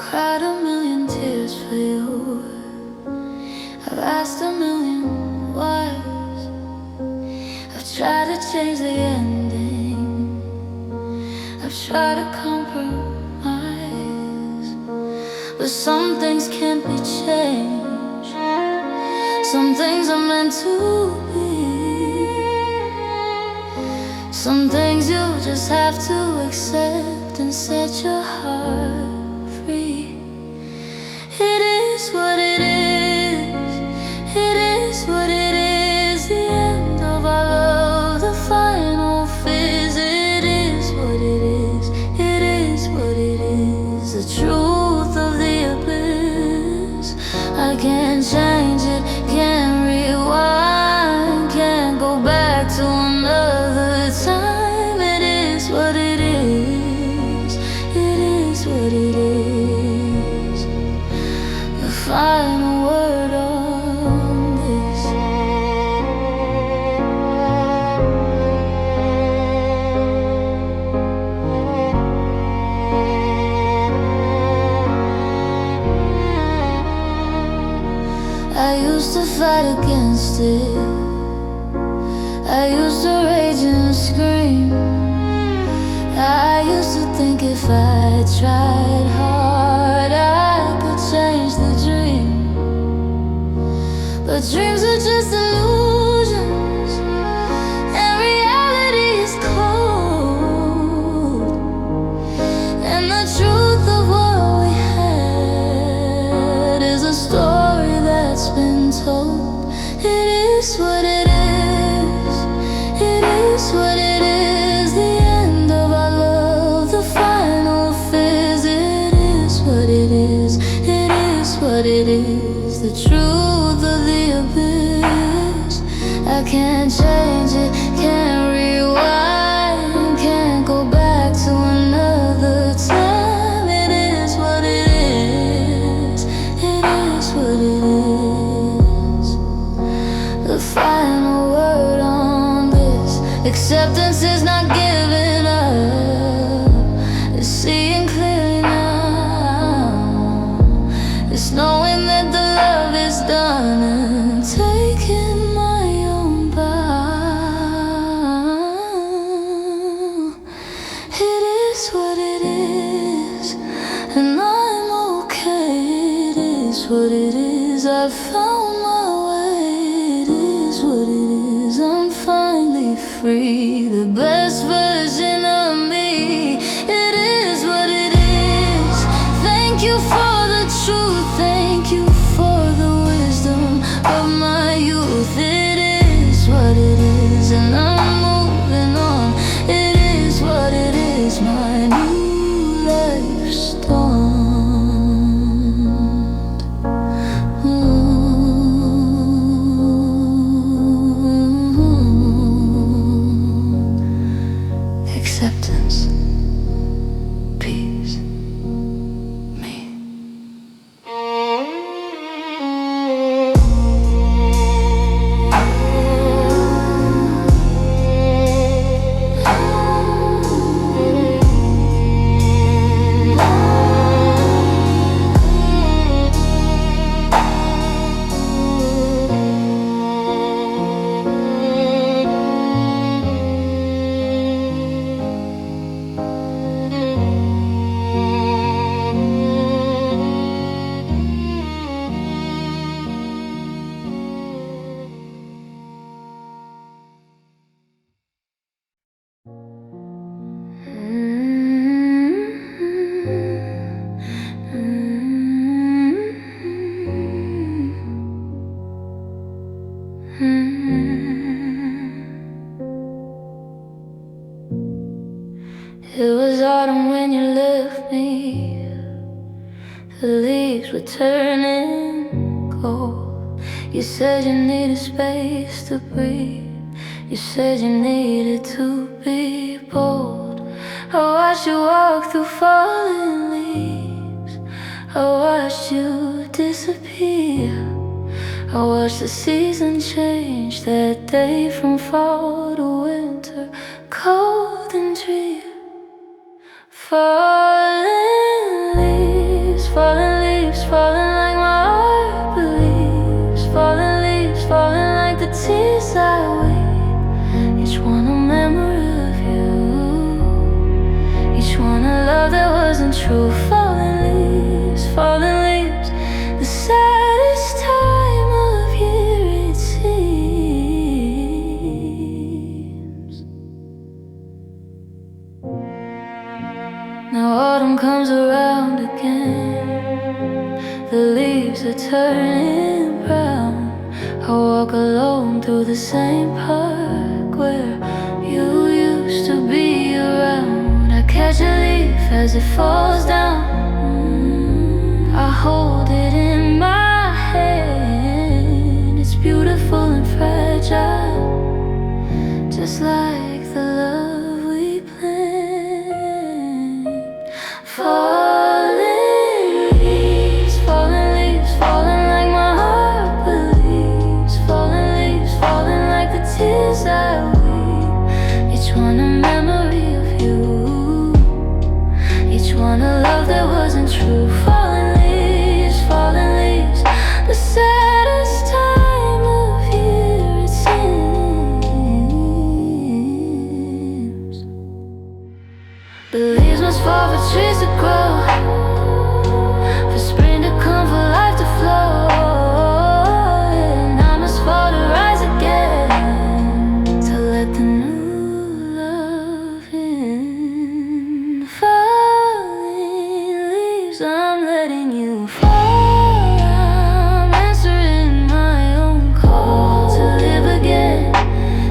cried a million tears for you. I've asked a million whys. I've tried to change the ending. I've tried to compromise, but some things can't be changed. Some things are meant to be. Some things you just have to accept and set your heart free. It is what it is. It is what it is. The end of our love, the final phase. It is what it is. It is what it is. The truth of the abyss. I can't change it, can't rewind, can't go back to another time. It is what it is. It is what it is. The final word on this. I used to fight against it. I used to rage and scream. I used to think if I tried hard I could change the dream. But dreams are just illusions, and reality is cold. And the truth of what we had is a story that's been told. It is what it is. It is what it is. The end of our love, the final phase. It is what it is. It is what it is. The truth of the abyss. I can't change it, can't rewind, can't go back to another time. It is what it is. It is what it is. The final word on this. Acceptance is not giving up. It's seeing clearly now. It's knowing that the love is done and taking my own bow. It is what it is, and I'm okay. It is what it is. I found my way. It is what it is. I'm finally free, the best version of me. It is what it is. Thank you for the truth. Thank you for the wisdom of my youth. It is what it is, and I'm moving on. It is what it is. My new life stormed. Acceptance, peace, me. It was autumn when you left me. The leaves were turning cold. You said you needed space to breathe. You said you needed to be bold. I watched you walk through falling leaves. I watched you disappear. I watched the season change that day from fall to winter, cold and drear. Falling leaves falling leaves, falling like my heart believes. Falling leaves, falling like the tears I weep. Each one a memory of you, each one a love that wasn't true. Falling leaves, falling leaves, the saddest time of year it seems. Now autumn comes around again, the leaves are turning brown. I walk alone through the same park where you used to be around. I catch a leaf as it falls down. I hold it in my hand. It's beautiful and fragile, just like the love we planned. Falling leaves, falling leaves, falling like my heart believes. Falling leaves, falling like the tears I weep. Each one a memory of you, each one a love that wasn't true. Falling leaves, falling leaves, the saddest time of year it seems. The leaves must fall for trees to grow, for spring to come, for life to flow. And I must fall to rise again, to let the new love in. Falling leaves, I'm letting you fall. I'm answering my own call to live again,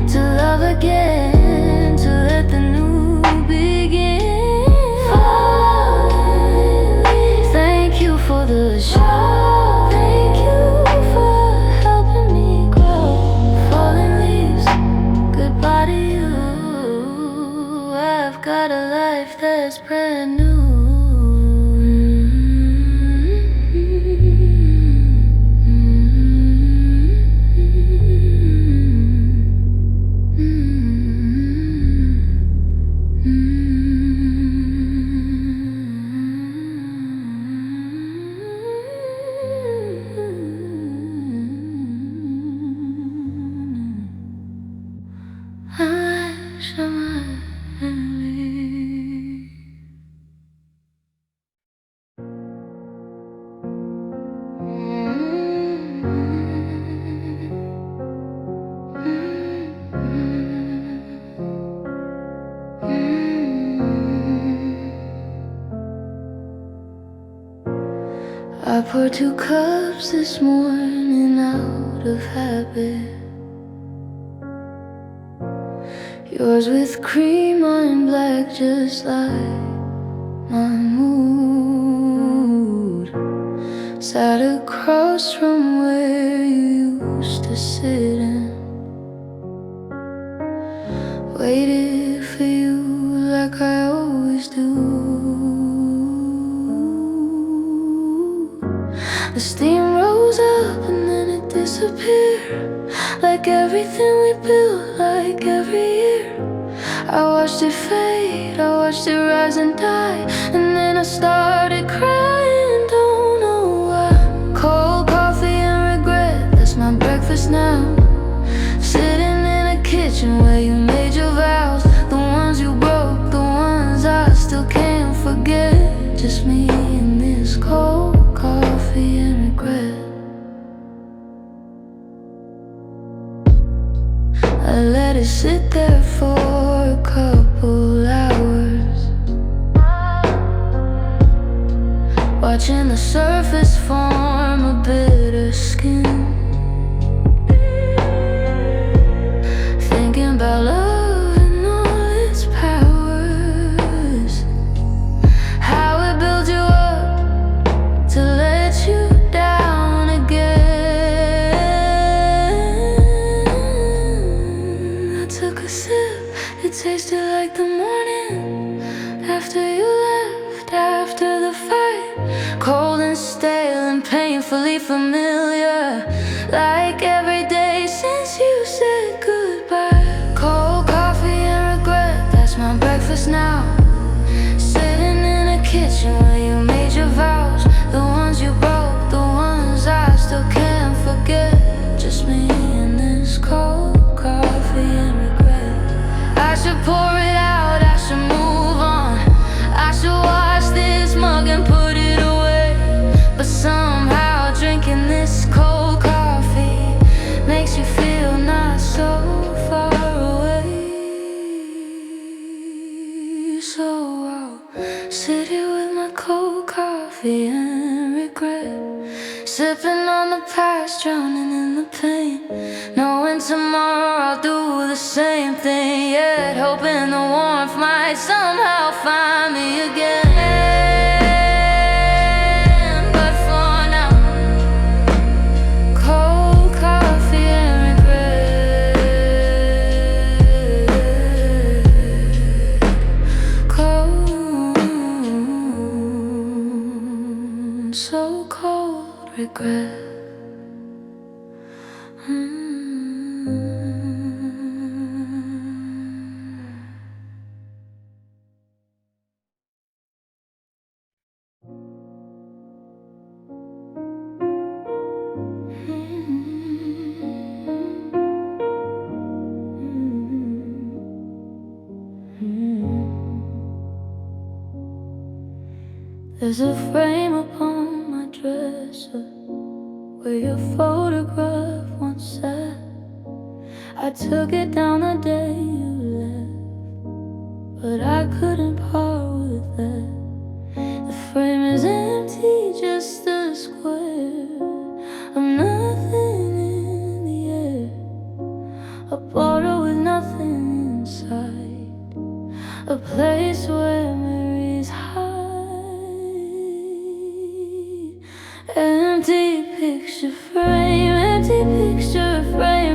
to love again, to let the new begin. Falling leaves, thank you for the show, thank you for helping me grow. Falling leaves, goodbye to you. I've got a life that's brand new. I wish I might leave. I poured 2 cups this morning out of habit. Yours with cream, mine black, just like my mood. Sat across from where you used to sit and waited for you like I always do. The steam rose up and then it disappeared, like everything we built, like every year. I watched it fade, I watched it rise and die, and then I started crying, don't know why. Cold coffee and regret, that's my breakfast now. Sitting in a kitchen where you made your vows, the ones you broke, the ones I still can't forget. Just me and this cold coffee and regret. I let it sit there for a couple hours, watching the surface form a bitter skin, thinking about love and all its powers, how it builds you up to let you down again. I took a sip, it tasted like the morning after you left, after the fight. Cold and stale and painfully familiar, like every day since you said goodbye. Cold coffee and regret, that's my breakfast now. Sitting in a kitchen where you made your vows, coffee and regret, sipping on the past, drowning in the pain, knowing tomorrow I'll do the same thing, yet hoping the warmth might somehow find me again. But for now, cold coffee and regret, cold, so cold regret. There's a frame upon my dresser where your photograph once sat. I took it down the day you left, but I couldn't part with that. The frame is empty, just a square of nothing in the air, a bottle with nothing inside, a place where memories hide. Empty picture frame,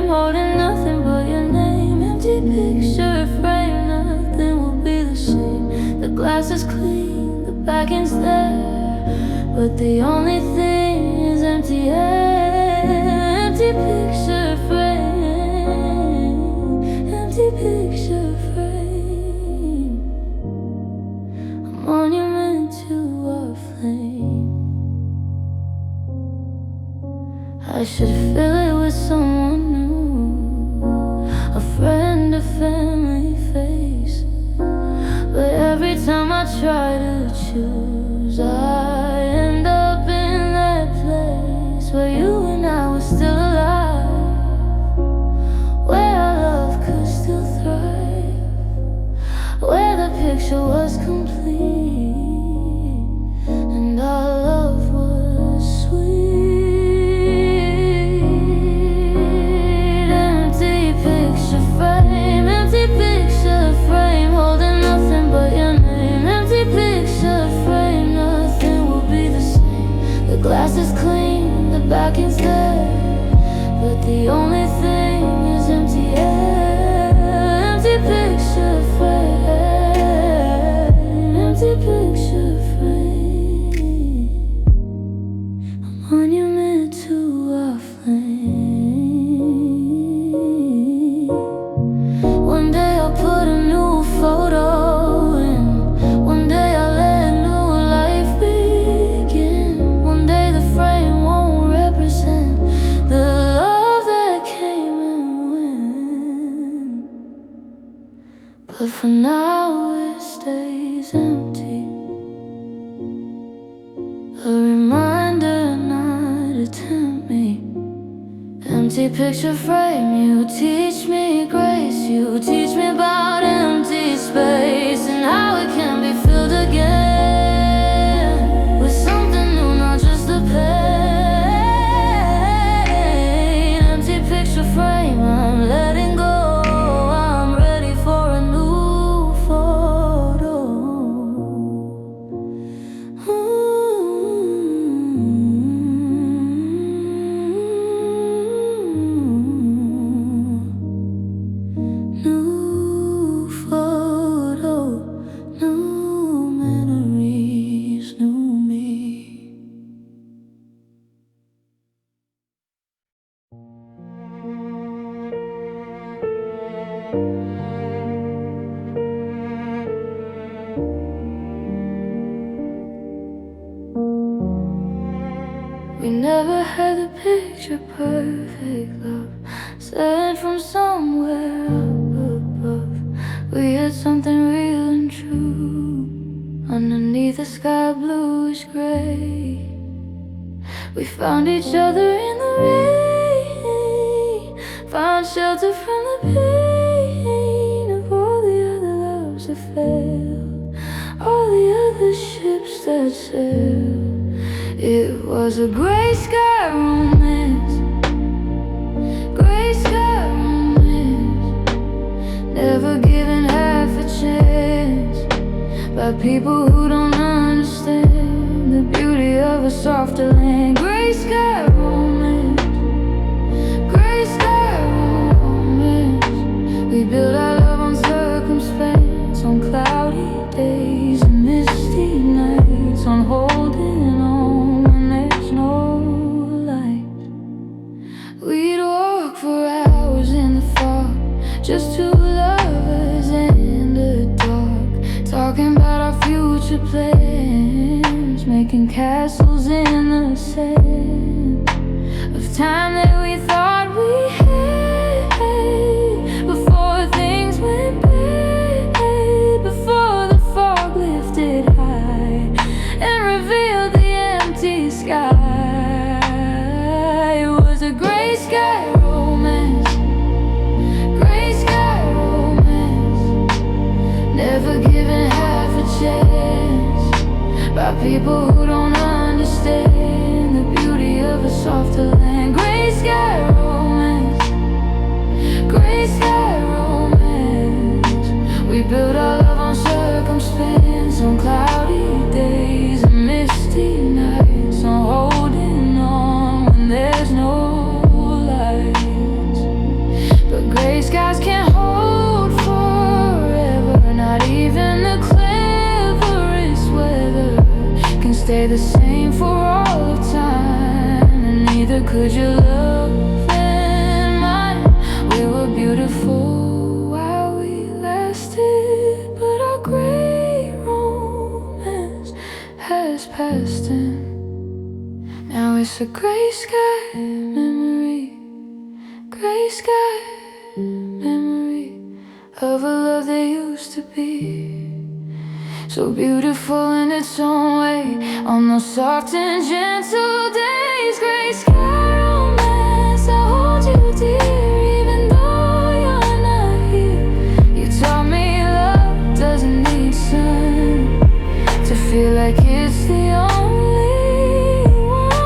holding nothing but your name. Empty picture frame, nothing will be the same. The glass is clean, the backend's there, but the only thing is empty air. Empty picture frame, empty picture frame, a monument to our flame. I should fill it with someone new, a friend, a family face. But every time I try to choose, I end up in that place where you and I were still alive, where our love could still thrive, where the picture was complete and our love was sweet. Empty picture frame, holding nothing but your name. Empty picture frame, nothing will be the same. The glass is clean, the backend's there, but the only thing is empty air. Empty picture frame, empty picture frame, a monument to our flame. One day I'll put a new photo in, one day I'll let new life begin. One day the frame won't represent the love that came and went, but for now it stays empty, a reminder not to tempt me. Empty picture frame, you teach me grace. You teach me about empty space and how it can be filled again with something new, not just the pain. Empty picture frame, I'm letting go. I'm ready for a new photo. New photo, new memories, new me. We never had the picture perfect love, sent from somewhere up above. We had something real and true underneath the sky bluish gray. We found each other in the rain, found shelter from the pain of all the other loves that failed, all the other ships that sailed. It was a gray sky romance, gray sky romance, never given half a chance by people who don't understand the beauty of a softer land. Gray sky romance, gray sky romance. We build our love on circumstance, on cloudy days and misty nights, on holding on when there's no light. We'd walk for hours in the fog, just two lovers in the dark, talking about our future plans, making castles in the sand of time that we thought we had, before things went bad, before the fog lifted high and revealed the empty sky. It was a gray sky romance, gray sky romance, never given half a chance by people who don't understand the beauty of a softer land. Gray sky romance, gray sky romance. We build our love on circumstance, on cloudy days and misty nights, on holding on when there's no lights. But gray skies can't hold forever, not even the cleverest weather can stay the same for all of time, and neither could your love and mine. We were beautiful while we lasted, but our gray romance has passed in. Now it's a gray sky memory, gray sky memory of a love that used to be so beautiful in its own way, on those soft and gentle days. Gray sky romance, I hold you dear, even though you're not here. You taught me love doesn't need sun to feel like it's the only one,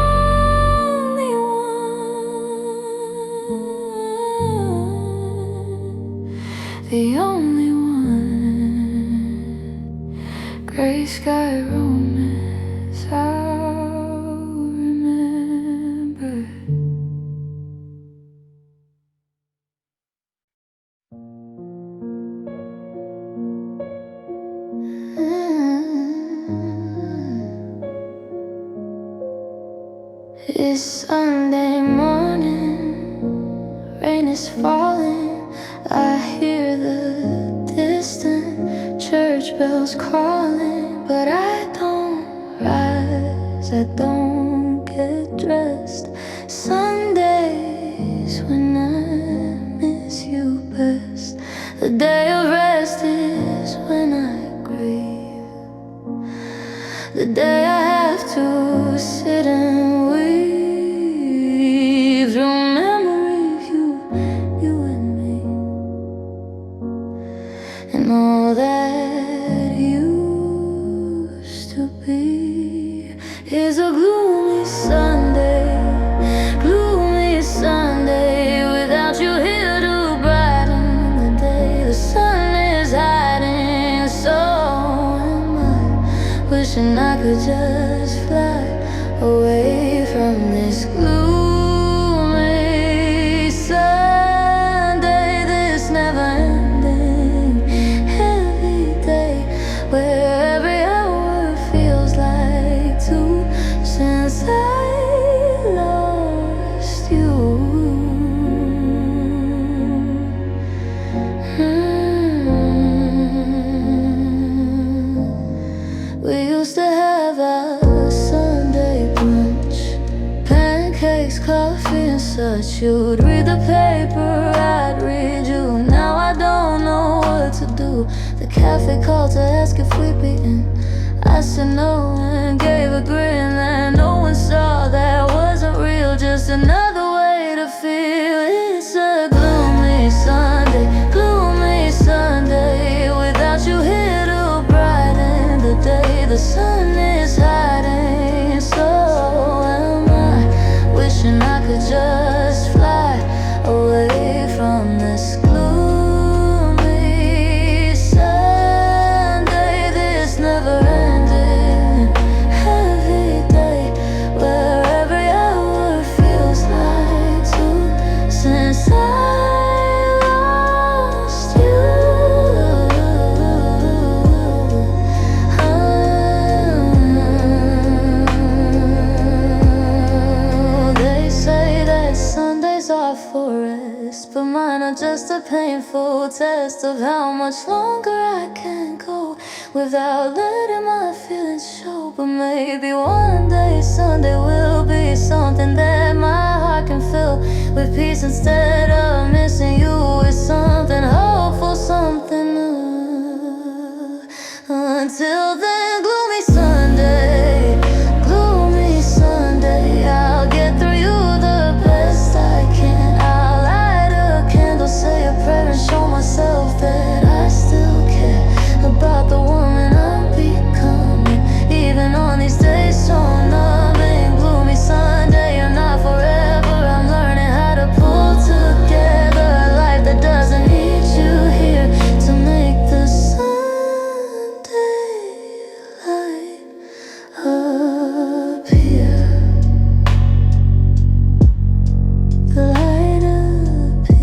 the only one. Gray sky romance, I'll remember. It's Sunday morning, rain is falling. I hear the distant church bells calling, but I don't rise, I don't get dressed. Sundays when I miss you best. The day of rest is when I grieve, the day I have to sit and weave through memories, you and me, and all that used to be. Is a gloomy Sunday without you here to brighten the day. The sun is hiding, so am I, wishing I could just fly away from this gloomy Sunday, this never-ending heavy day, where every hour feels like two since I lost you. We used to have a Sunday brunch, pancakes, coffee and such. You'd read the paper, I'd read you. Now I don't know what to do. The cafe called to ask if we'd be in. I said no and gave a grin that no one saw. That wasn't real, just another way to feel. It's a gloomy Sunday without you here to brighten the day. The sun is hiding, so just a painful test of how much longer I can go without letting my feelings show. But maybe one day, Sunday will be something that my heart can fill with peace instead of missing you. It's something hopeful, something new. Until then, gloomy Sunday, gloomy Sunday, I'll get through you the best I can. I'll light a candle, say a prayer, and show myself that I still care about the woman I'm becoming. Even on these days so numbing, gloomy Sunday, you're not forever. I'm learning how to pull together a life that doesn't need you here to make the Sunday light appear. The light appear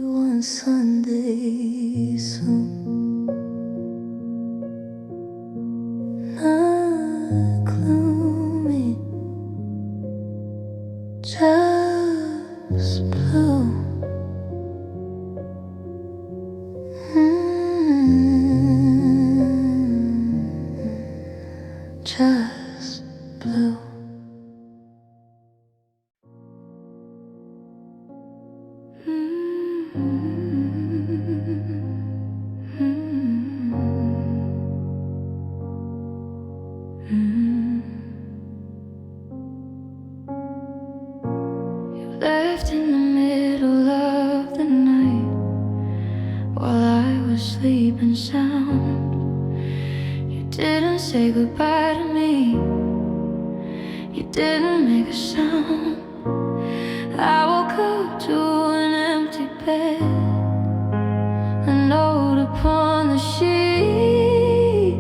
one Sunday soon. Not gloomy, just blue. Just blue. You left in the middle of the night while I was sleeping sound. You didn't say goodbye to me, you didn't make a sound. I woke up to an empty bed, a note upon the sheet.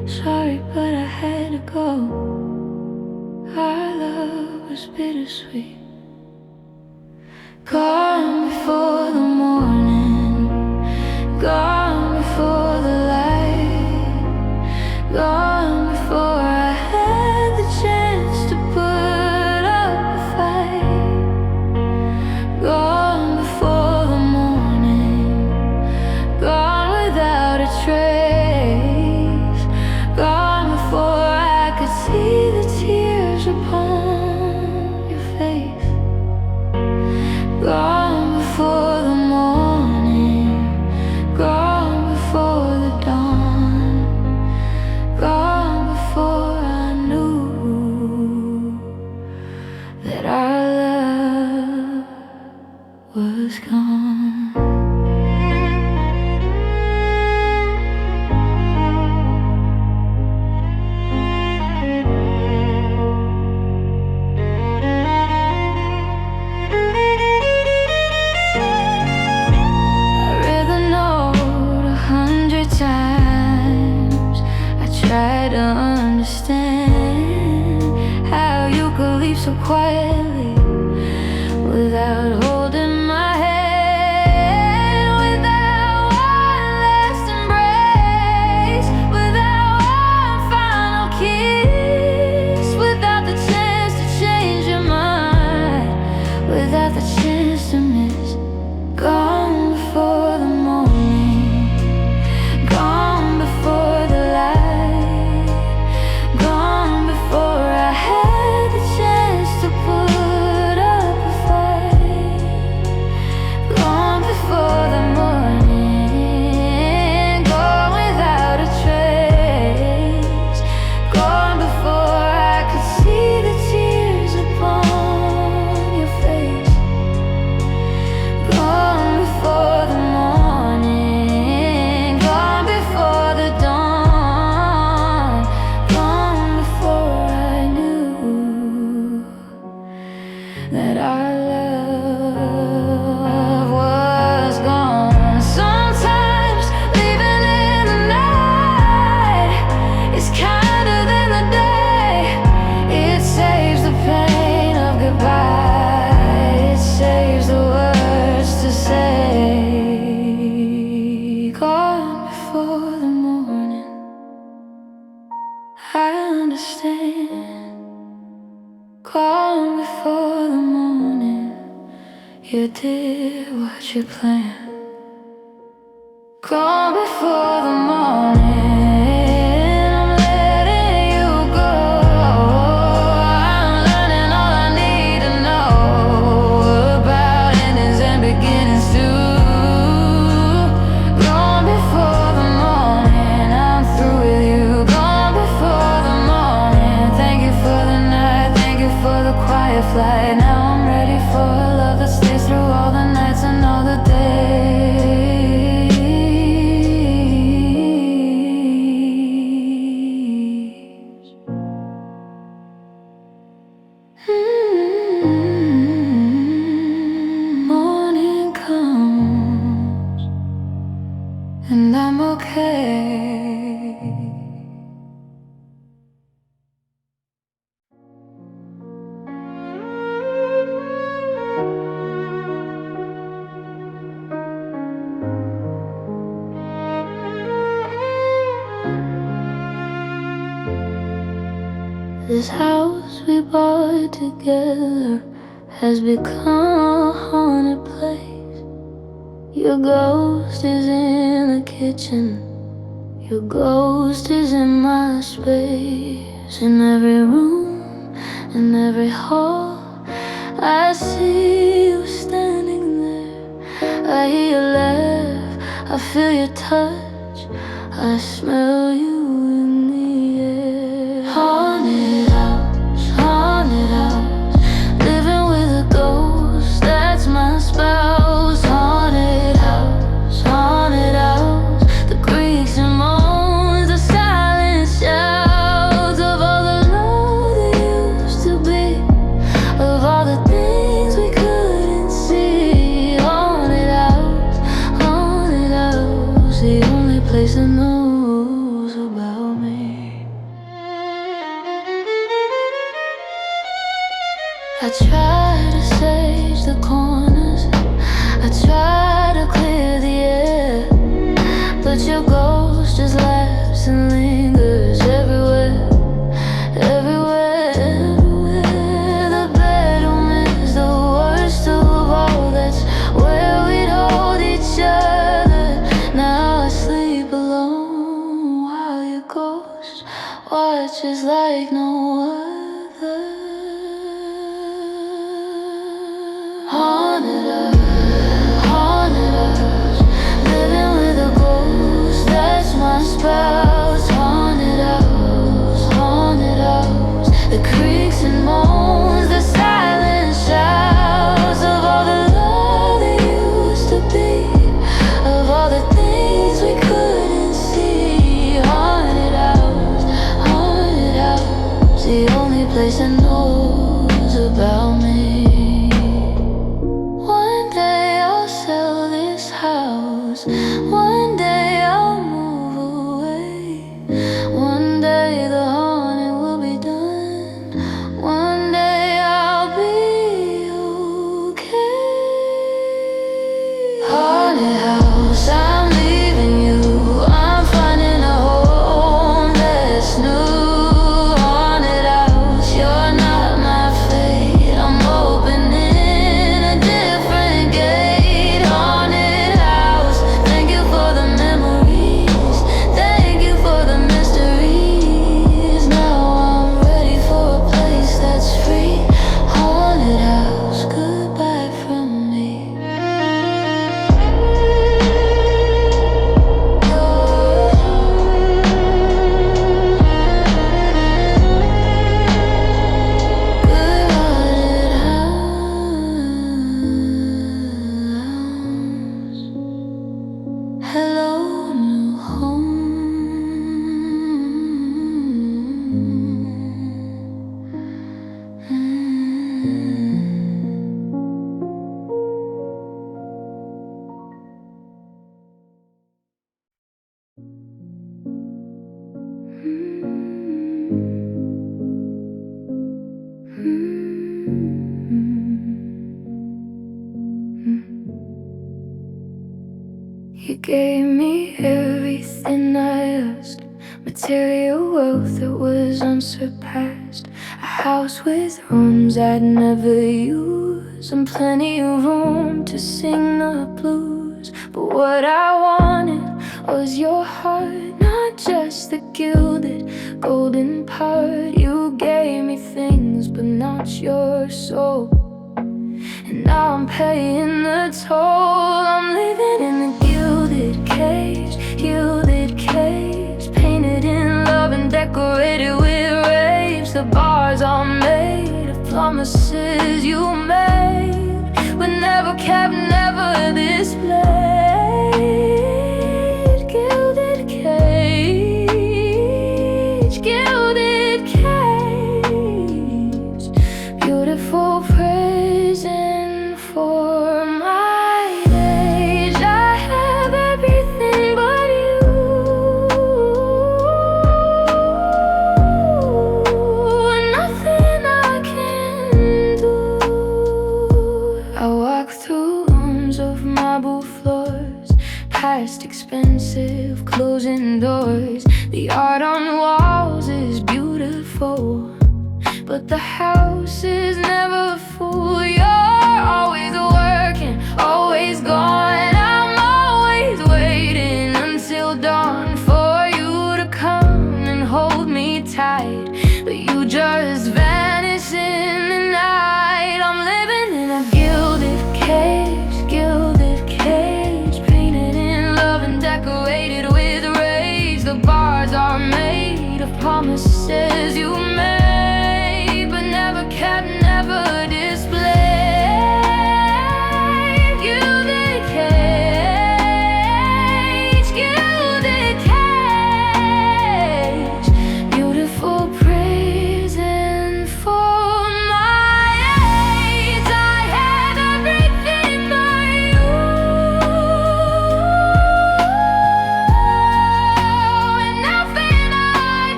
Sorry, but I had to go. Our love was bittersweet. Gone before the morning, gone before the light, gone before I had the chance to put up a fight. Gone before the morning, gone without a trace. Gone before I could see the tears upon your face. Gone before the morning, gone before the dawn, gone before I knew that our love was gone. I read the note 100 times. I tried to understand how you could leave so quietly without holding my hand, without one last embrace, without one final kiss, without the chance to change your mind, without the chance to miss. Gone before the morning, gone before the light, gone before I had the chance to put up a fight. Gone before the morning, gone without a trace. Gone before I could see the tears upon your face. Gone before the morning, gone before the dawn, gone before I knew that our love was gone. Sometimes leaving in the night is kinder than the day. It saves the pain of goodbye, it saves the words to say. Gone before the morning, I understand. Gone before the morning, You did what you planned. Gone before the morning, I'm letting you go. I'm learning all I need to know about endings and beginnings too. Gone before the morning, I'm through with you. Gone before the morning. Thank you for the night, thank you for the quiet flight. Now I'm ready for a love that stays through all the nights and all the days. Morning comes and I'm okay. This house we bought together has become a haunted place. Your ghost is in the kitchen, your ghost is in my space. In every room, in every hall, I see you standing there. I hear you laugh, I feel your touch, I smell you in the air. Haunted house, living with a ghost, that's my spouse. Haunted house, the creaks and moans, the silent shouts of all the love that used to be, of all the things we couldn't see. Haunted house, the only place that knows about me. I try to sage the corners, I try to clear the air, but your ghost just laughs and lingers everywhere, everywhere, everywhere. The bedroom is the worst of all, that's where we'd hold each other. Now I sleep alone while your ghost watches like no other. Haunted us, living with a ghost, that's my spouse. Haunted house, the creaks and moans, the silent shouts of all the love that used to be, of all the things we couldn't see. Haunted house, the only place that knows about me. One day I'll sell this house, one day I'll move away, one day the haunting will be done, one day I'll be okay. Haunted house, I'm leaving you, I'm finding a home that's new. Haunted house, you're not my fate, I'm opening a different gate. Haunted house, thank you for the memories, thank you for the mysteries. Now I'm ready for a place that's free. Haunted house, goodbye from me. Good haunted house, hello new home. You gave me everything I asked, but material wealth that was unsurpassed, a house with rooms I'd never use, and plenty of room to sing the blues. But what I wanted was your heart, not just the gilded golden part. You gave me things but not your soul, and now I'm paying the toll. I'm living in a gilded cage, painted in love and decorated with raves. The bars are made of promises you made, but never kept, never displayed. Gilded cage, gilded cage, beautiful prison for my age. I have everything but you, nothing I can do. I walk through rooms of marble floors, past expensive closing doors. The art on walls is beautiful, but the house is never full. You're always working, always gone. I'm always waiting until dawn for you to come and hold me tight, but you just vanish in the night. I'm living in a gilded cage, painted in love and decorated with rage. The bars are made of promises you made, but never kept, never displayed. Gilded cage, beautiful prison for my age. I had everything but you, and nothing I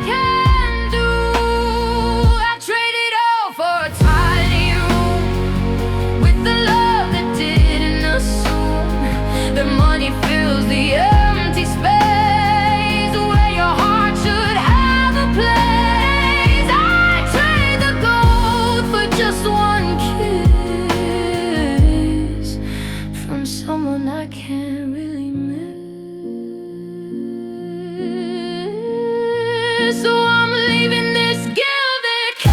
can do. I traded all for a tiny room with the love that didn't assume that money fills the empty space where your heart should have a place. I trade the gold for just one kiss from someone I can't really miss. So I'm leaving this gilded cage,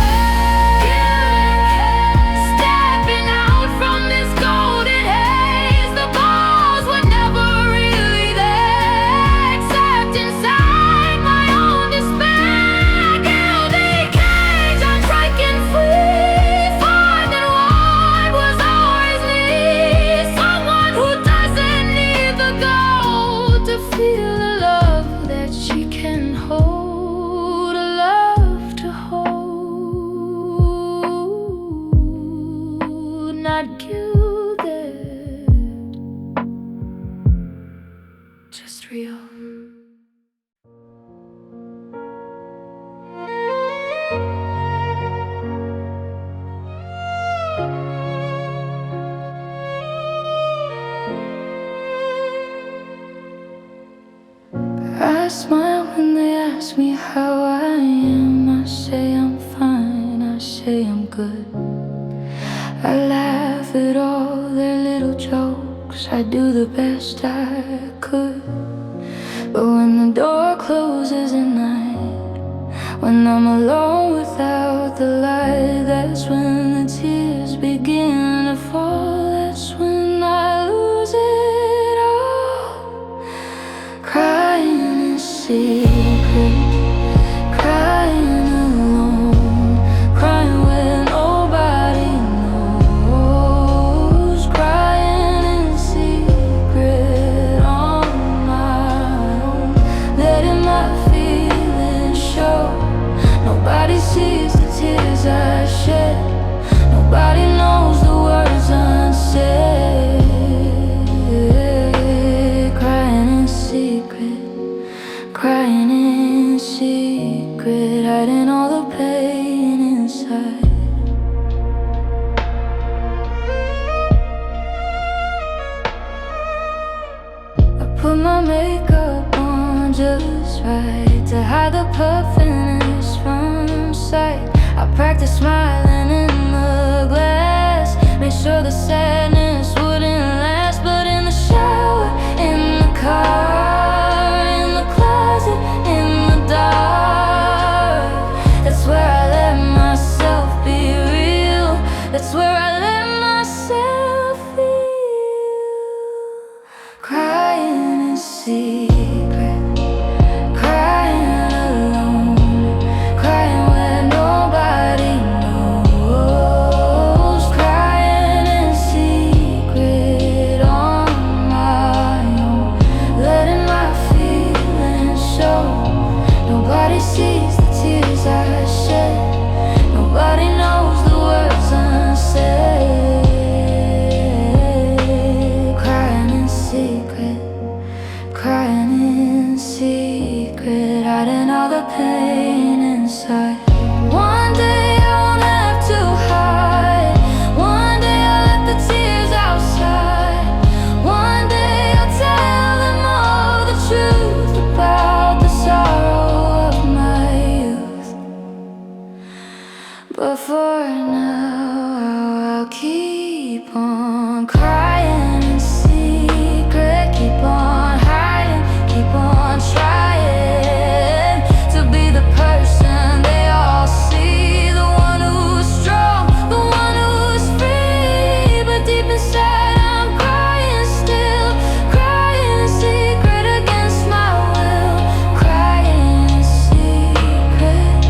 stepping out from this golden haze. The balls were never really there, except inside my own despair. Gilded cage, I'm breaking free, finding what was always need. Someone who doesn't need the gold to feel the love that she can hold, a love to hold, not gilded, just real. I smile when they ask me how I am. I say I'm fine, I say I'm good. I laugh at all their little jokes, I do the best I could. But when the door closes at night, when I'm alone without the light, that's when the tears begin to fall. That's when I lose it all, crying in secret, crying alone, crying when nobody knows, crying in secret on my own, letting my feelings show. Nobody sees the tears I shed, nobody knows the words unsaid. Crying in secret, crying in secret, hiding all the pain inside. I put my makeup on just right to hide the smiling in the glass. Made sure the sadness wouldn't last. But in the shower, in the car, in the closet, in the dark, that's where I let myself be real. That's where I let myself feel. Crying in secret, crying alone, crying where nobody knows. Crying in secret on my own, letting my feelings show. Nobody sees the tears I shed. Nobody knows the words unsaid. Crying in secret, crying in secret, hiding all the pain inside. One day I won't have to hide. One day I'll let the tears outside. One day I'll tell them all the truth about the sorrow of my youth. But for now I'll keep on crying in secret. Keep on hiding, keep on trying to be the person they all see. The one who's strong, the one who's free. But deep inside I'm crying still. Crying in secret against my will. Crying in secret,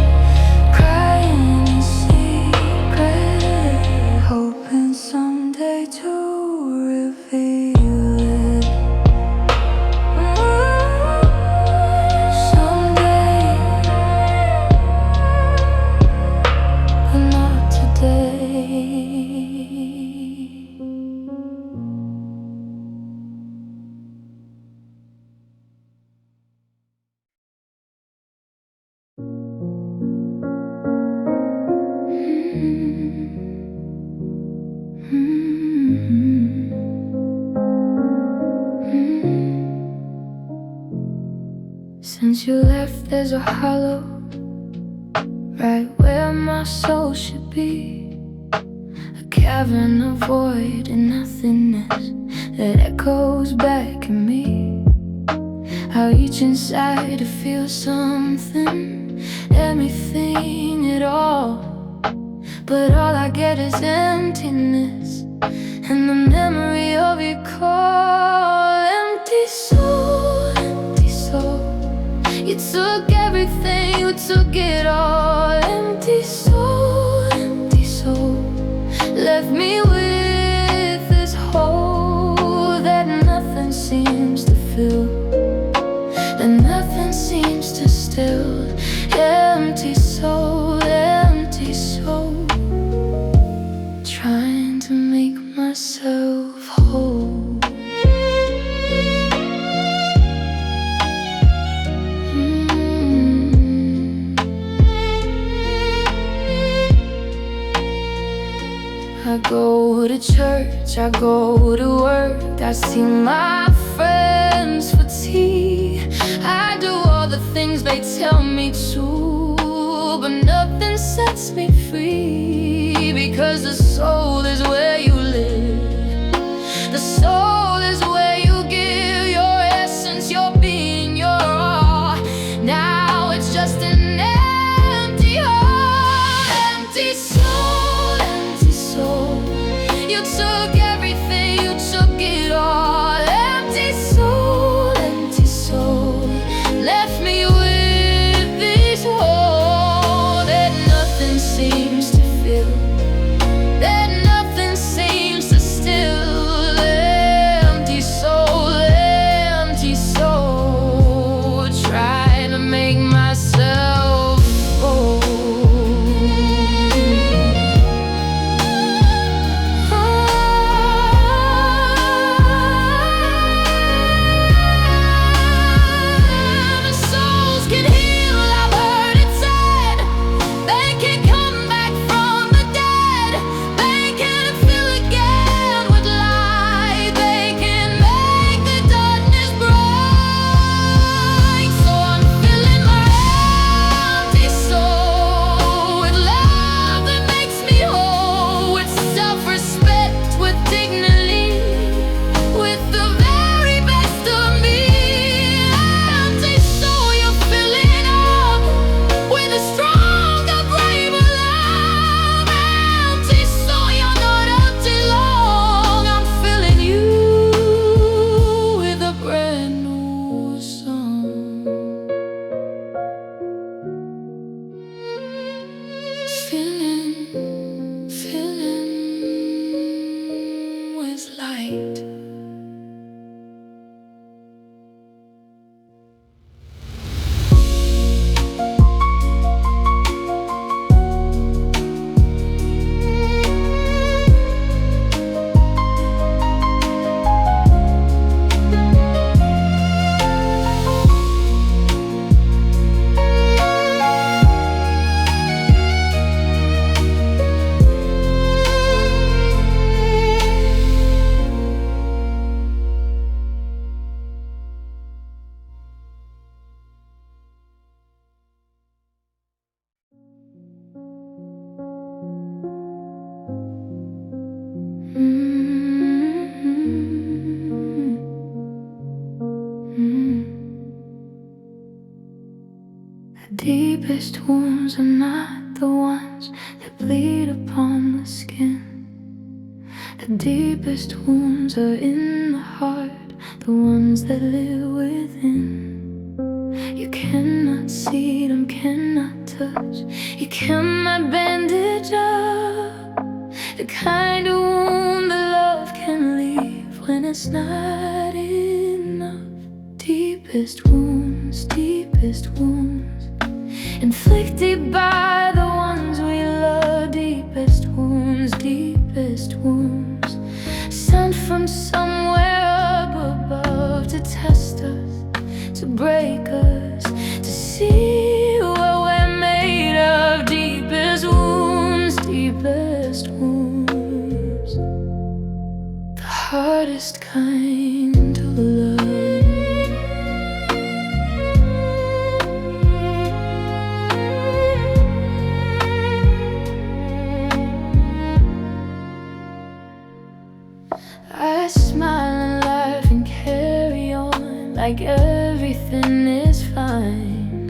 crying in secret, hoping someday to reveal it. Someday, but not today. Since you left, there's a hollow right where my soul should be. A cavern of void and nothingness that echoes back at me. I reach inside to feel something, anything at all. But all I get is emptiness and the memory of your call. Empty soul, empty soul. You took everything, you took it all. Empty soul, left me with this hole that nothing seems to fill, that nothing seems to still. Empty soul, trying to make myself whole. I go to church, I go to work, I see my friends for tea. I do all the things they tell me to, but nothing sets me free. Because the soul is where you live. The soul is where you give your essence, your being, your all. Now it's just an empty heart. Empty soul, empty soul. You took everything, you took it all. Empty soul, left me with this hole that nothing seems to fill, that nothing deepest wounds are not the ones that bleed upon the skin. The deepest wounds are in the heart, the ones that live within. You cannot see them, cannot touch, you cannot bandage up the kind of wound that love can leave when it's not enough. Deepest wounds, inflicted by the ones we love. Deepest wounds, sent from somewhere up above to test us, to break us, to see what we're made of. Deepest wounds, the hardest kind of love. I smile and laugh and carry on like everything is fine,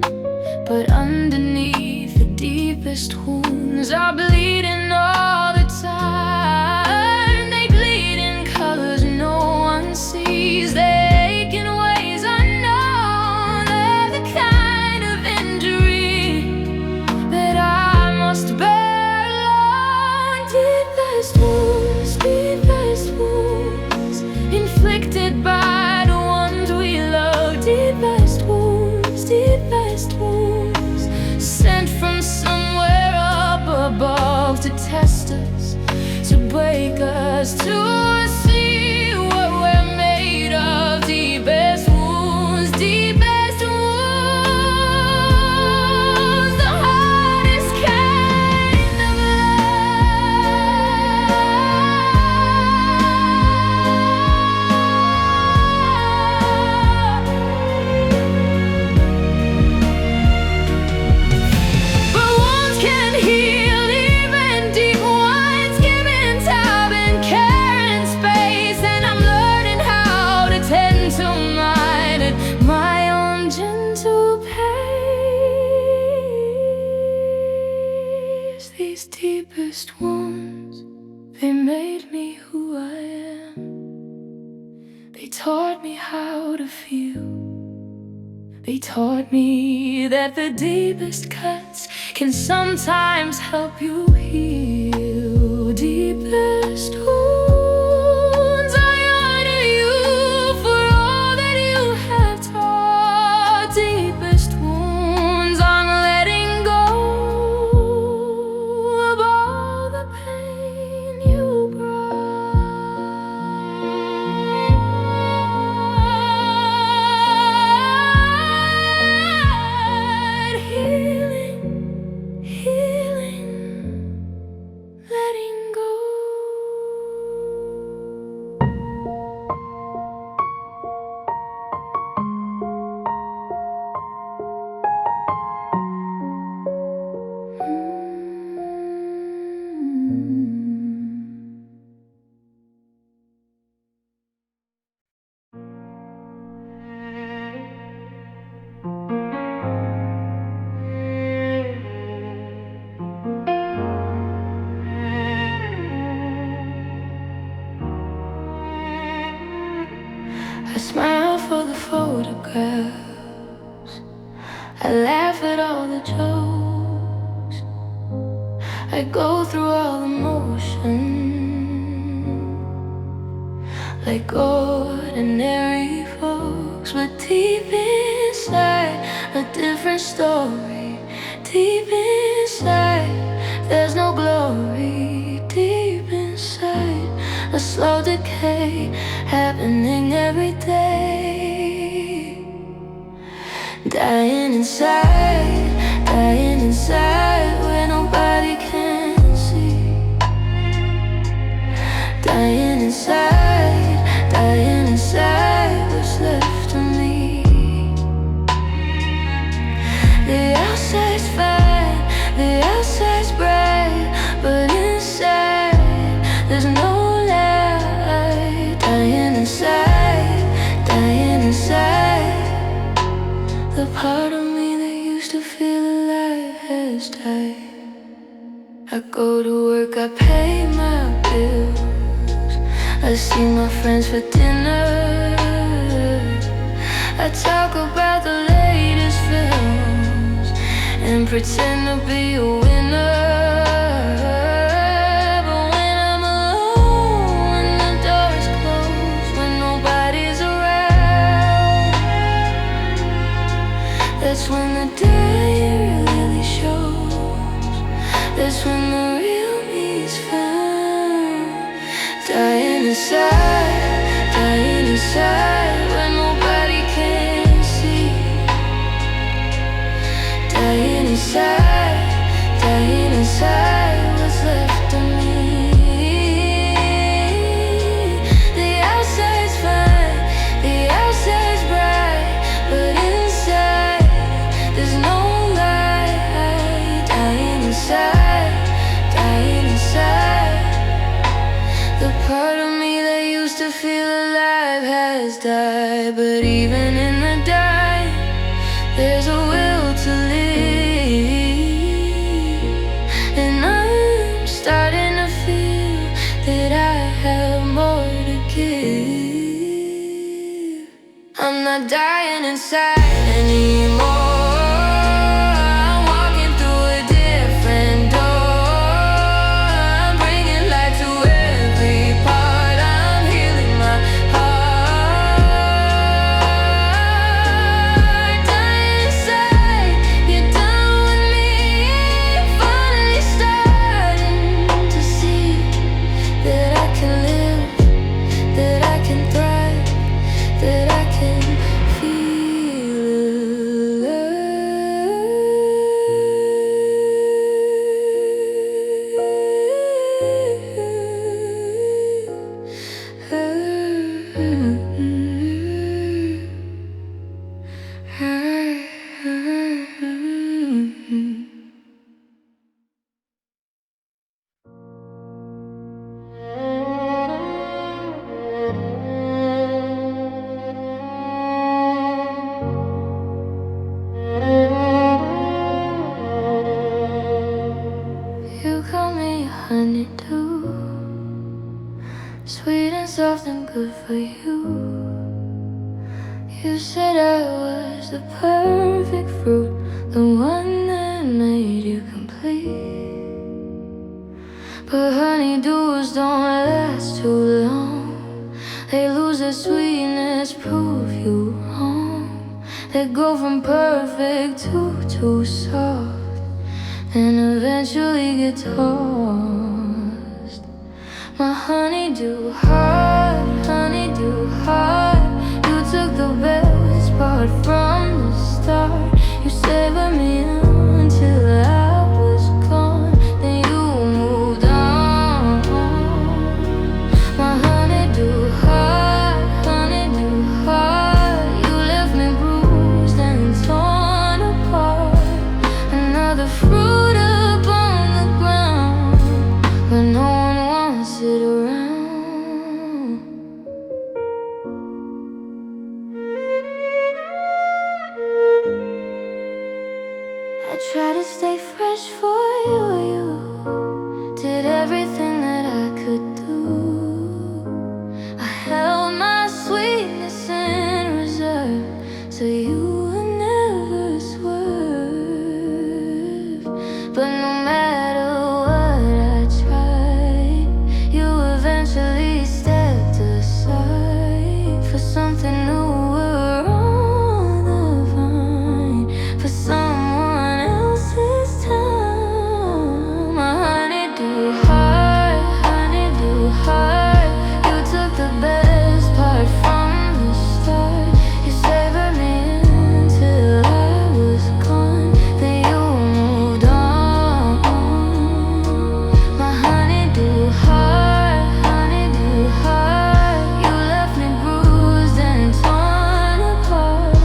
but underneath the deepest wounds are bleeding all the time. They bleed in colors no one sees, they ache in ways unknown. They're the kind of injury that I must bear alone. Deepest wounds, inflicted by the ones we love. Deepest wounds, sent from somewhere up above to test us, to break us, to see what we're made of. Deepest wounds, the hardest kind of these deepest wounds, they made me who I am. They taught me how to feel. They taught me that the deepest cuts can sometimes help you heal. Deepest wounds, I honor you for all that you have taught. Deepest wounds, I'm letting go of all the pain you brought. Healing, letting go. I smile for the photographs, I laugh at all the jokes, I go through all the motion like ordinary folks. But deep inside, a different story. Deep inside, there's no glory. Deep inside, a slow decay happening every day. Dying inside where nobody can see. Dying inside what's left of me. The outside's fine, the outside's bright, but inside there's no light. Dying inside, the part of me that used to feel alive. I go to work, I pay my bills, I see my friends for dinner, I talk about the latest films and pretend to be a winner. But when I'm alone, when the door is closed, when nobody's around, that's when the day really shows. That's when the real me's found. Dying inside, when nobody can see. Dying inside, what's left of me. The outside's fine, the outside's bright, but inside there's no light. Dying inside. The part of me that used to feel alive has died. But even in the dying, there's a will to live. And I'm starting to feel that I have more to give. I'm not dying inside anymore. You call me a honeydew, sweet and soft and good for you. You said I was the perfect fruit, the one that made you complete. But honeydews don't last too long, they lose their sweetness, prove you wrong. They go from perfect to too soft, and eventually get tossed. My honeydew heart, you took the best part from the start. You savored me until I was gone, then you moved on. My honeydew heart, you left me bruised and torn apart. Another fruit up on the ground, but no one wants it around. I tried to stay fresh for you, did everything that I could do. I held my sweetness in reserve, so you would never swerve. But no matter what I tried, you eventually stepped aside for something newer on the vine, for someone else's time. My honeydew heart, you took the best part from the start. You savored me until I was gone, then you moved on. My honeydew heart, you left me bruised and torn apart.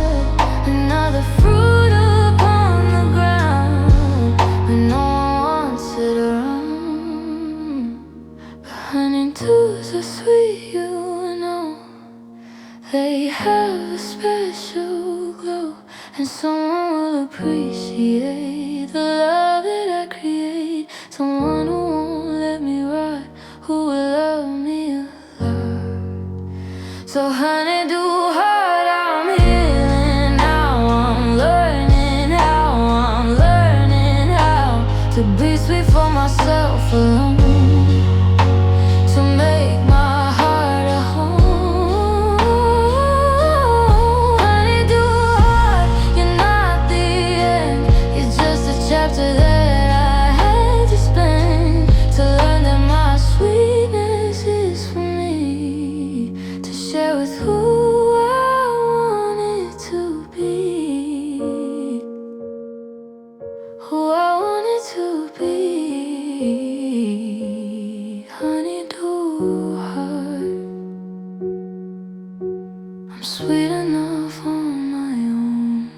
Another fruit upon the ground, but no one wants it around. But honeydews are sweet, you know. They have a special glow, and someone will appreciate the love that I create. Someone sweet for myself alone, to make my heart a home. Honeydew heart, you're not the end, you're just a chapter that I had to spend, to learn that my sweetness is for me, to share with who I want it to be, who I want it to be. Honeydew heart, I'm sweet enough on my own.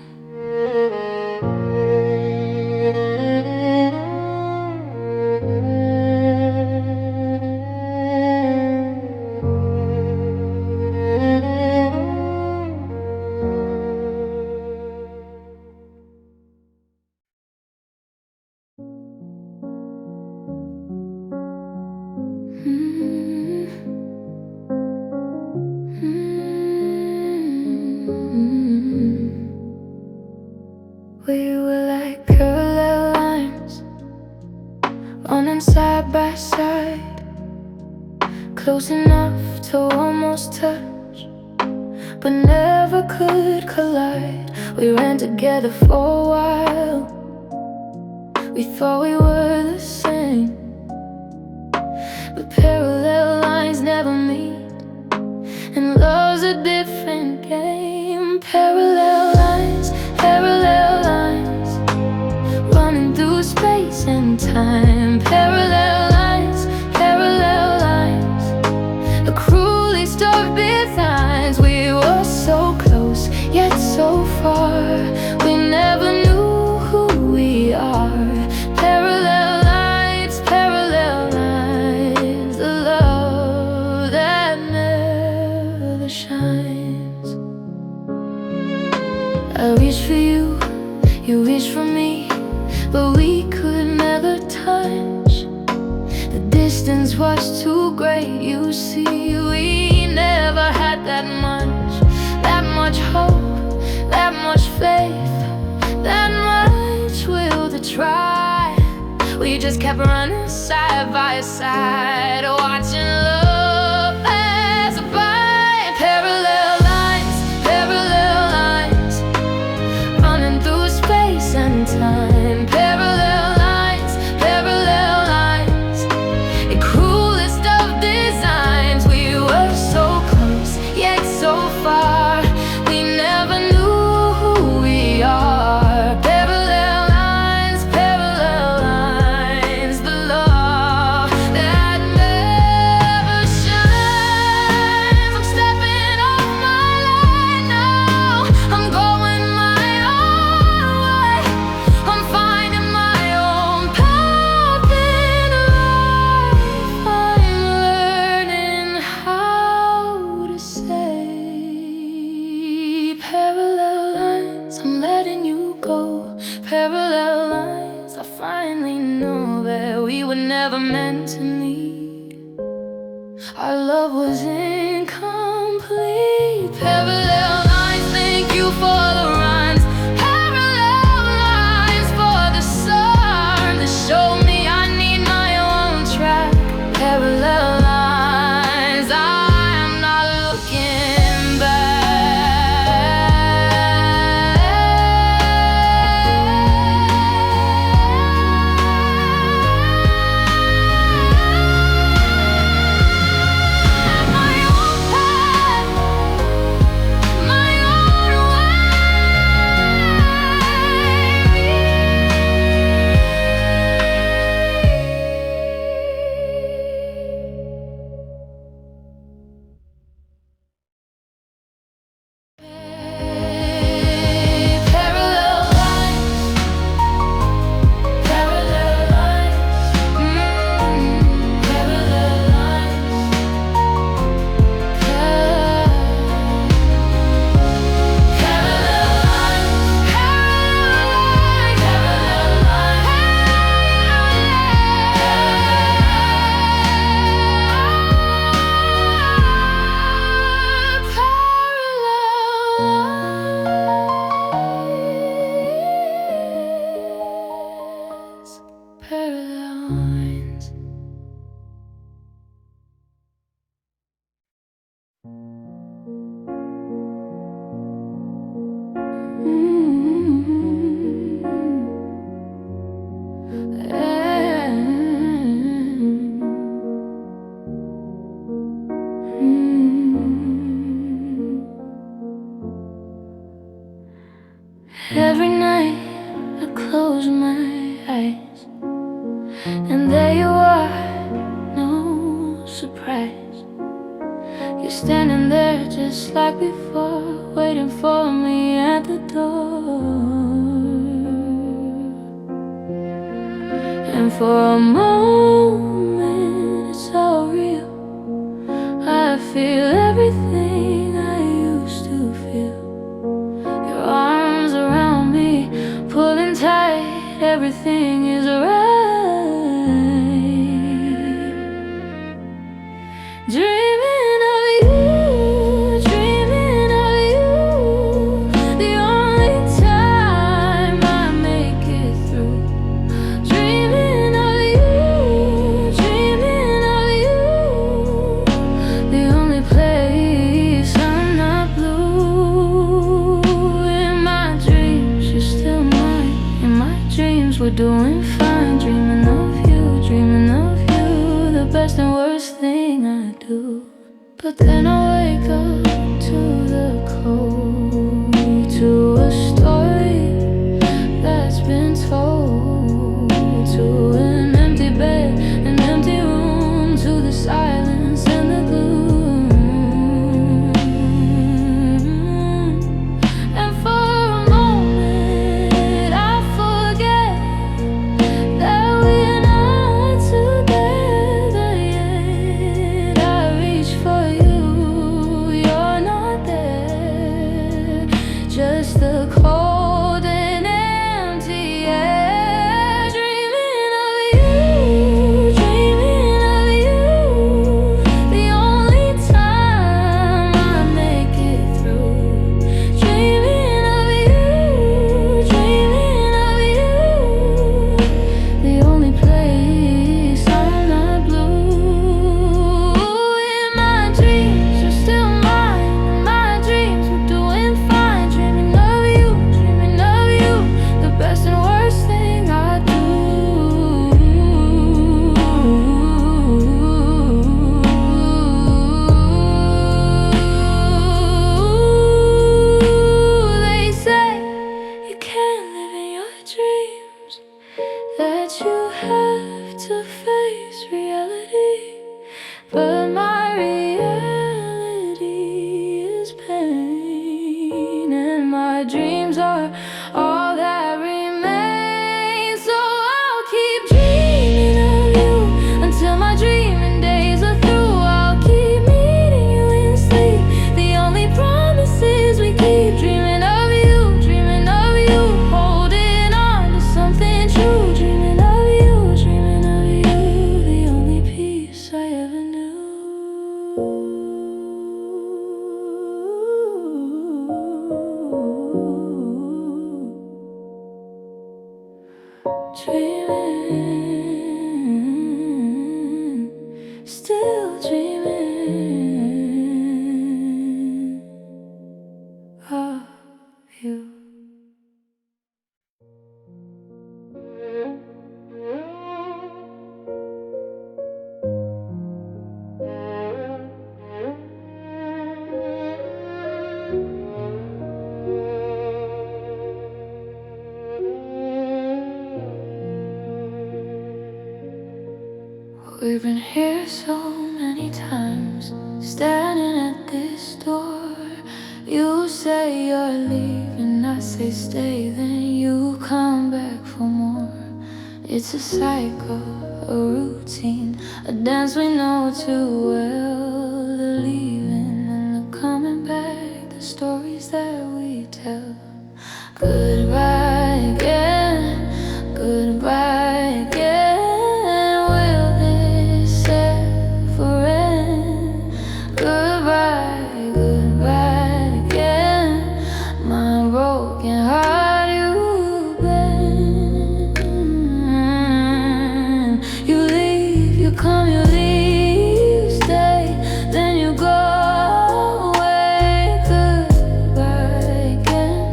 We were like parallel lines, running side by side, close enough to almost touch, but never could collide. We ran together for a while, we thought we were the same, but parallel lines never meet, and love's a different game. Parallel lines, running through space and time. Parallel lines, the cruelest of designs. We were so close, yet so far, we never knew who we are. Parallel lines, the love that never shines. I reach for you, you reach for me, but we could never touch. The distance was too great, you see. We never had that much hope, that much faith, that much will to try. We just kept running side by side, watching love pass by. Parallel lines, running through space and time. Parallel lines, the cruelest of designs. We were so close, yet so far, we never knew who we are. Parallel lines, the love that never shines. I'm stepping off my line now, I'm going my own way, I'm finding my own path in life. I'm learning how to say parallel lines, I'm letting you go. Parallel lines, I finally know that we were never meant to meet. Our love was incomplete. Parallel lines, thank you for the rhymes. Parallel lines for the sun that showed me I need my own track. Parallel lines, I am not looking back. lines. Every night I close my eyes, and there you are, no surprise. You're standing there just like before, waiting for me at the door. And for a moment it's all real. I feel everything I used to feel. Your arms around me, pulling tight, everything is right. Dreaming of you, dreaming of you, the only time I make it through. Dreaming of you, dreaming of you, the only place I'm not blue. In my dreams you're still mine, in my dreams we're doing fine. Dreaming of you, dreaming of you, the best and worst thing I do. But then I wake up to the cold, to a story that's been told, to an empty bed, an empty room, to the silence and the gloom. And for a moment I forget that we're not together yet. I reach for you, you're not there, just the cold and empty air. Dreaming of you, dreaming of you, the only time I make it through. Dreaming of you, dreaming of you, the only place I'm not blue. In my dreams you're still mine, in my dreams we're doing fine. Dreaming of you, the best and worst thing I do. They say you can't live in your dreams, that you have to face reality. But my reality is pain, and my dreams are all that remains. So I'll keep dreaming of you until my dreaming days are through. I'll keep meeting you in sleep, the only promises we keep. Dreaming of you, holding on to something true. Dreaming of you, the only peace I ever knew. Dreaming, still dreaming of you. We've been here so many times, standing at this door. You say you're leaving, I say stay, then you come back for more. It's a cycle, a routine, a dance we know too well. The leaving and the coming back, the stories that we tell. Goodbye again, goodbye again. Will this ever end? Goodbye, goodbye again. My broken heart you've been. come, you leave, you stay, then you go away. Goodbye again,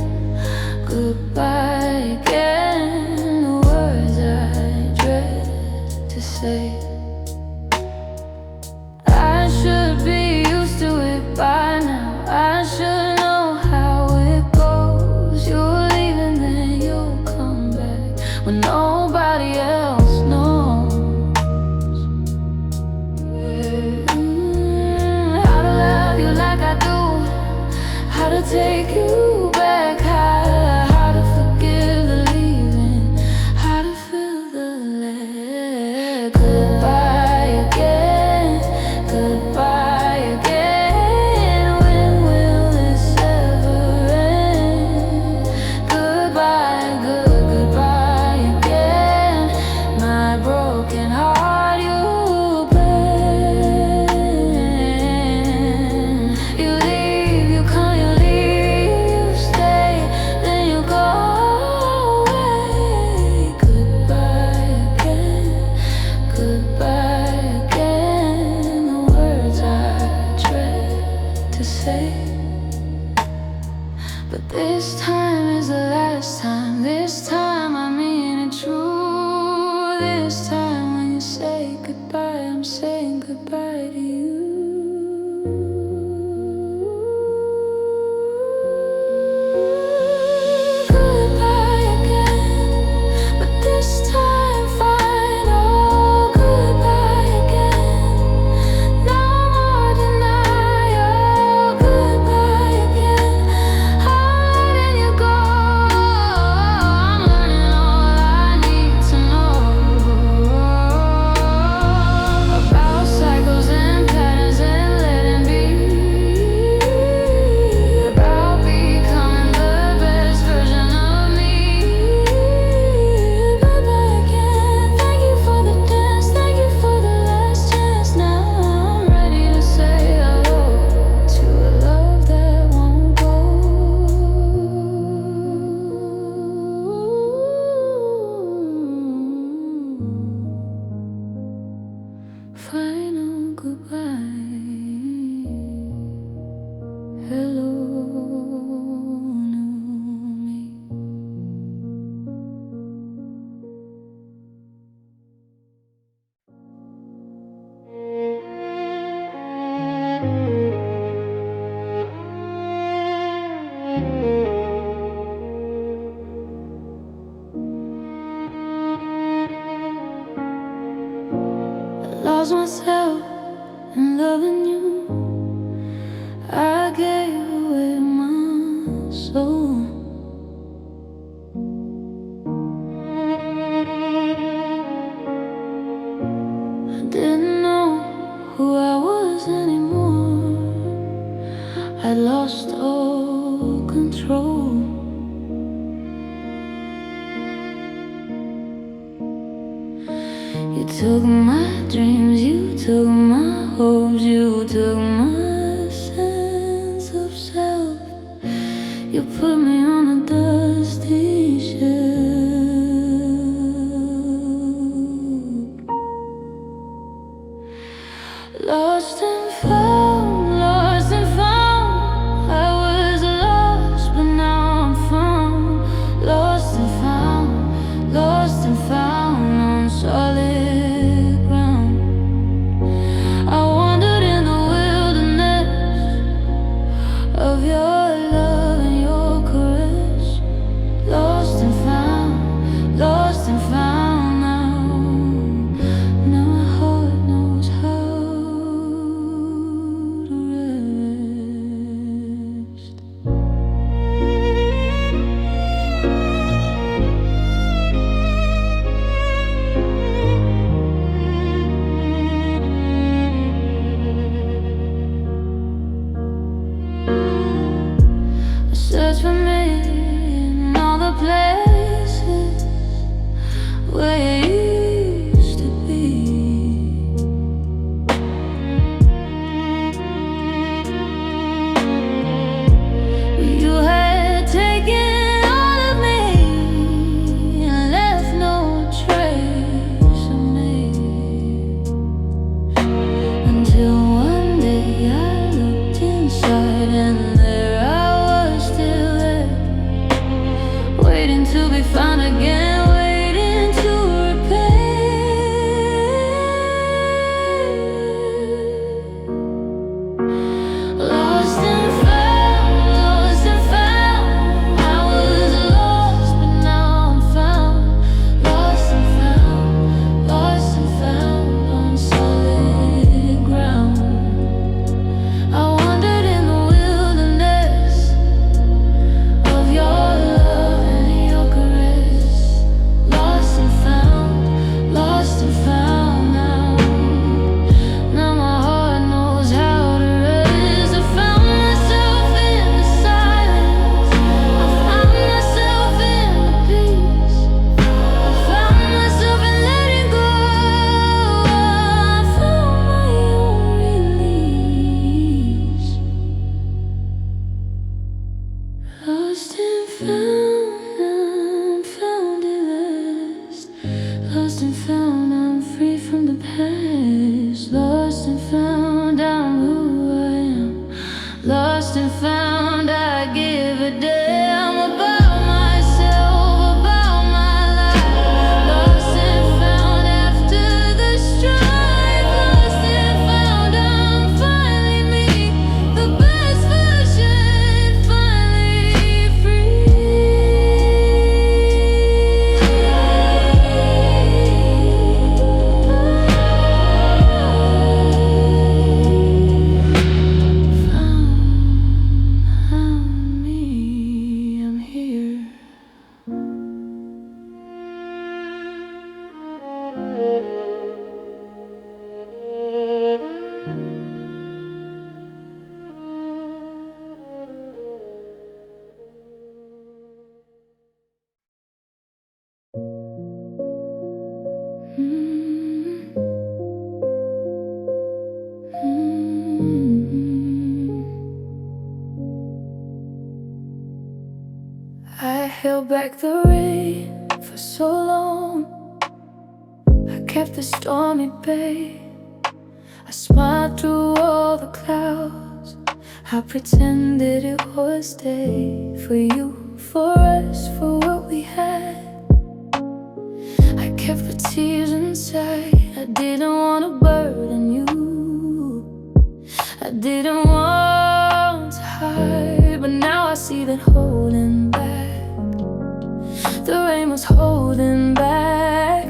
goodbye again. The words I dread to say. I should be used to it by now. I should know how it goes. You'll leave and then you'll come back when nobody else knows. How to love you like I do, how to take you back, how to forgive the leaving, how to feel the let. Goodbye again, goodbye again. When will this ever end? Goodbye, goodbye again. My broken heart you bend. You leave, you come, you leave, you stay, then you go away. Goodbye again, goodbye again. The words I dread to say. But this time is the last time. This time I mean it true. This time when you say goodbye, I'm saying goodbye to you. Goodbye again, but this time final. Goodbye again, no more denial. Goodbye again, I'm letting you go. I'm learning all I need to know about cycles and patterns and letting be, about becoming the best version of me. Goodbye again, thank you for the dance, thank you for the last chance. Now I'm ready to say hello to a love that won't go. Final goodbye. Hello, new me. I lost myself in loving you. I gave away my soul. I didn't know who I was anymore. I lost all control. You took my dreams, you took my hopes, you took my sense of self. You put me on a dusty shelf. Lost and found, lost and found. I was lost, but now I'm found. Lost and found, lost and found on solid ground. I wandered in the wilderness of your love and your caress. Lost and found, lost and found now. Now my heart knows how. held back the rain for so long. I kept the stormy bay. I smiled through all the clouds. I pretended it was day for you, for us, for what we had. I kept the tears inside. I didn't want to burden you. I didn't want to hide, but now I see that holding back, the rain was holding back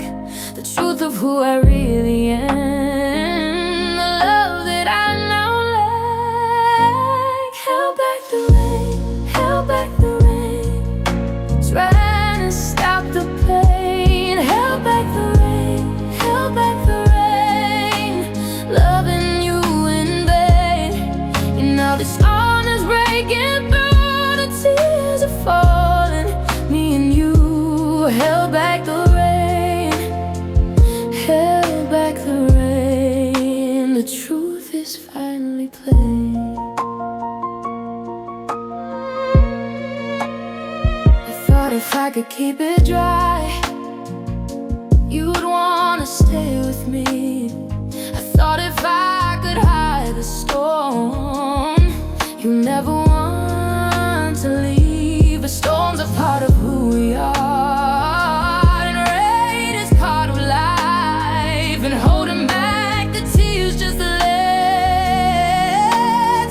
the truth of who I really am, the love that I now lack. Held back the rain, held back the rain, trying to stop the pain. Held back the rain, held back the rain, loving you in vain. And now this storm is breaking through, the tears are falling. Me and you held back the rain, held back the rain. The truth is finally plain. I thought if I could keep it dry, you'd wanna stay with me. I thought if I could hide the storm, you never want to leave. A storm's a part of who we are, and rain is part of life. And holding back the tears just led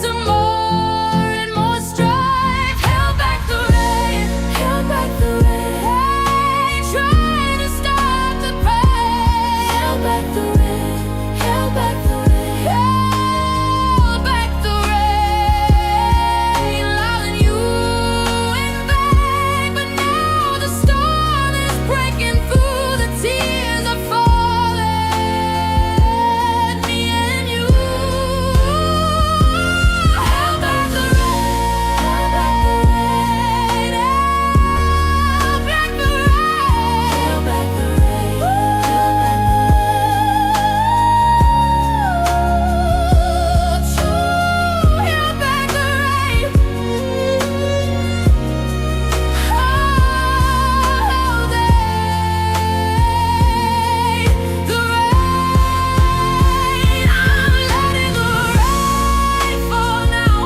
to more and more strife. Held back the rain, held back the rain, trying to stop the pain. Held back the rain, held back the rain, held back the rain, loving you in vain. But now the storm is breaking through, the tears are falling. Me and you held back the rain, held back the rain, held back the rain, held back the rain, held back the rain. Held back the rain. I'm letting the rain fall now.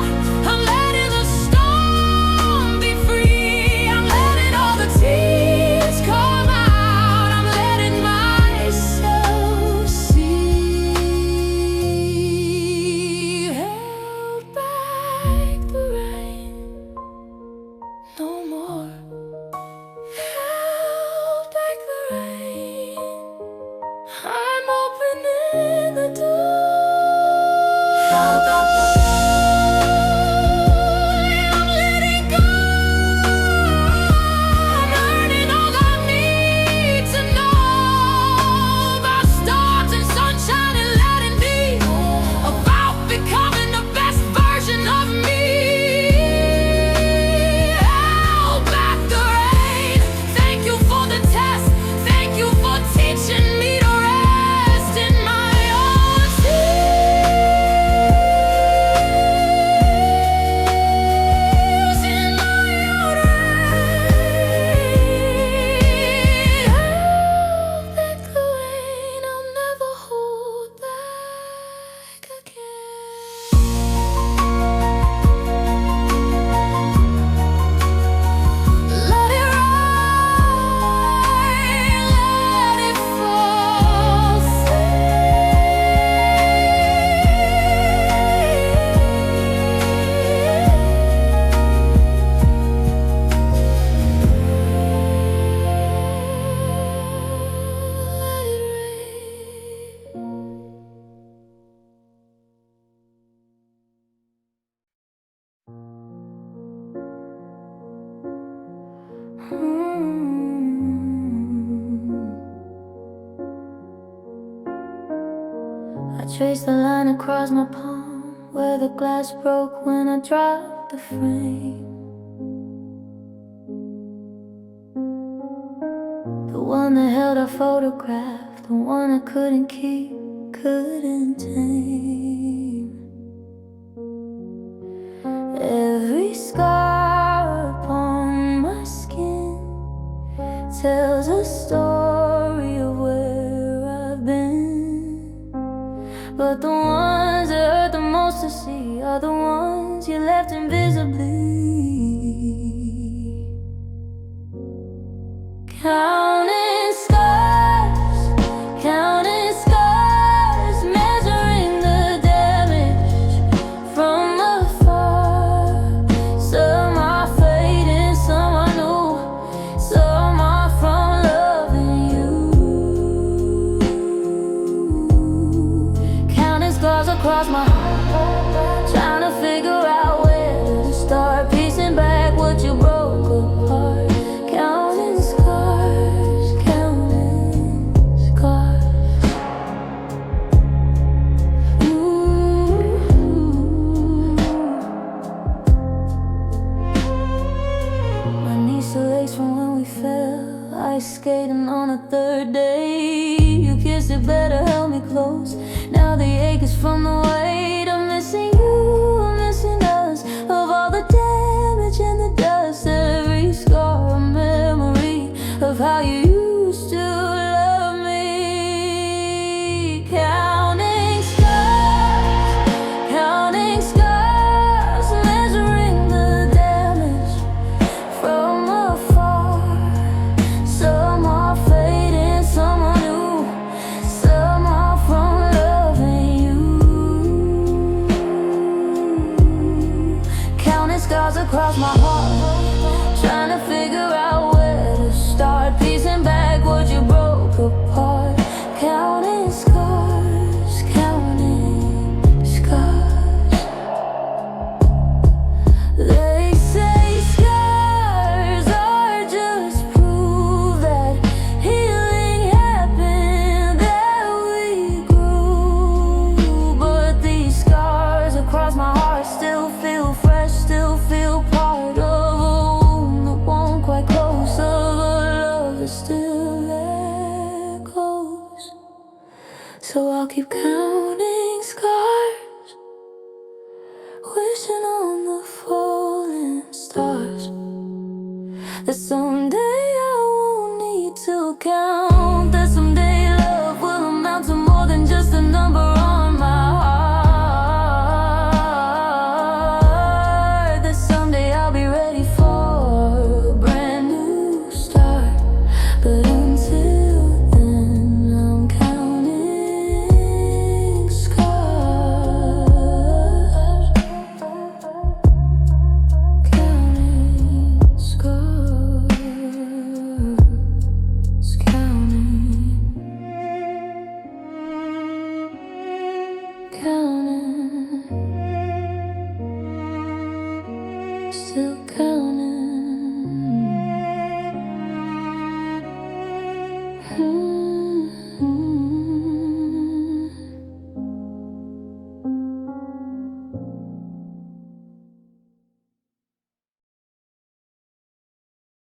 I'm letting the storm be free. I'm letting all the tears come out. I'm letting myself see. Held back the rain, no more. Held back the rain, I'm opening the door. Held back the rain, I'm letting go. I'm learning all I need to know about stars and sunshine and letting be, about becoming the best version of me. Held back the rain, thank you for the test, thank you for teaching me to rest in my own tears, in my own rain. Held back the rain, I'll never hold back again. Let it rain, let it fall I traced the line across my palm where the glass broke when I dropped the frame. The one that held our photograph, the one I couldn't keep, couldn't tame. Every scar upon my skin But the ones that hurt the most to see are the ones you left invisibly. Counting scars, measuring the damage from afar. Some are fading, some are new, some are from loving you. Counting scars across my heart, trying to figure out where to start, piecing back what you broke apart. Counting scars, counting scars. My knees still aches from when we fell, ice skating on a third day. You kissed it better, held me close. Now the ache is from the weight of missing you, of missing us, of all the damage and the dust. Every scar a memory of how you used to love me. Counting scars, measuring the damage from afar. Some are fading, some are new, some are from loving you. Counting scars across my heart, trying to figure out where to start, piecing back what you broke apart. Counting scars, counting scars. They say scars are just proof that healing happened, that we grew. But these scars across my heart still feel fresh, still feel part of a wound that won't quite close, of a love that still echoes. So I'll keep counting scars.